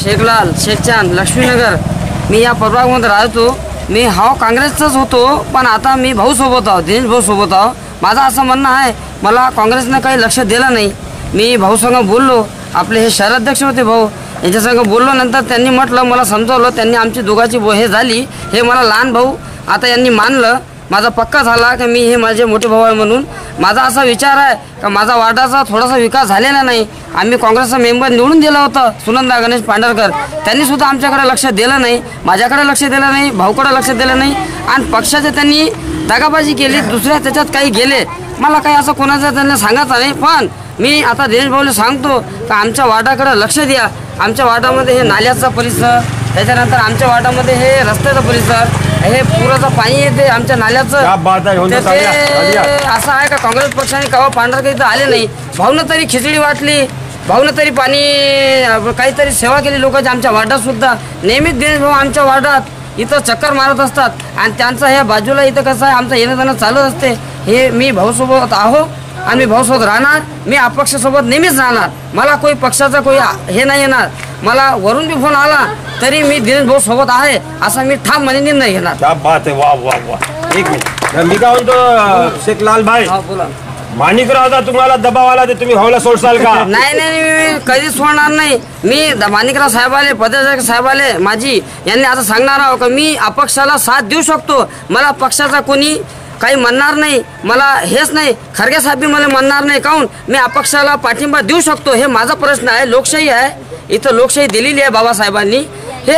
शेखलाल शेखचांद लक्ष्मीनगर मी या प्रभागामध्ये राहतो। मी काँग्रेसचाच होतो, पण आता मी भाऊ सोबत आहो, दिनेश भाऊ सोबत आहो। माझं असं म्हणणं आहे, मला काँग्रेसने काही लक्ष दिलं नाही। मी भाऊ संग बोललो, आपले हे शहराध्यक्ष होते भाऊ, यांच्या संग बोललो। नंतर त्यांनी म्हटलं, मला समजवलं, त्यांनी आमची दोघांची हे झाली। हे मला लहान भाऊ आता यांनी मानलं, माझा पक्का झाला की मी हे माझे मोठे भाऊ आहे म्हणून। माझा असा विचार आहे का माझा वार्डाचा थोडासा विकास झालेला नाही। आम्ही काँग्रेसचा मेंबर निवडून दिला होता सुनंदा गणेश पांढरकर, त्यांनी सुद्धा आमच्याकडे लक्ष दिलं नाही, माझ्याकडे लक्ष दिलं नाही, भाऊकडे लक्ष दिलं नाही। आणि पक्षाचे त्यांनी दागाबाजी केली, दुसऱ्या त्याच्यात काही गेले। मला काही असं कोणाचं त्यांना सांगायचं नाही, पण मी आता दिनेश भाऊला सांगतो का आमच्या वार्डाकडे लक्ष द्या। आमच्या वार्डामध्ये हे नाल्याचा परिसर, त्याच्यानंतर आमच्या वार्डामध्ये हे रस्त्याचा परिसर, हे पुराचं पाणी येते आमच्या नाल्याचं। असं आहे का काँग्रेस पक्षाने कवा पांढरकर इथं आले नाही। भाऊनं तरी खिचडी वाटली, भाऊनं तरी पाणी काहीतरी सेवा केली लोकांची। आमच्या वार्डात सुद्धा नेहमीच दिनेश भाऊ आमच्या वार्डात इथं चक्कर मारत असतात, आणि त्यांचा ह्या बाजूला इथं कसं आहे, आमचं येणं जाणं चालत असते। हे मी भाऊसोबत आहो आणि मी भाऊसोबत राहणार, मी अपक्षासोबत नेहमीच राहणार। मला कोई पक्षाचा कोई हे नाही येणार। मला वरून बी फोन आला तरी मी दिनेश भाऊ सोबत आहे असा मी ठामपणे निर्णय घेणार। क्या बात आहे, वाह वाह वाह। एक मिनिट, मी काय म्हणतो शेखलाल भाई, बोला। माणिकरावचा तुम्हाला दबाव आला तर तुम्ही भाऊला सोडसाल का? नाही नाही, मी कधीच सोडणार नाही। मी माणिकराव साहेबाले, पदाधिकारी साहेबाले माझी यांनी असं सांगणार आहो का मी अपक्षाला साथ देऊ शकतो। मला पक्षाचा कोणी काही म्हणणार नाही, मला हेच नाही, खरगे साहेब बी मला म्हणणार नाही, काहून मी अपक्षाला पाठिंबा देऊ शकतो। हे माझा प्रश्न आहे, लोकशाही आहे, इथं लोकशाही दिलेली आहे बाबासाहेबांनी। हे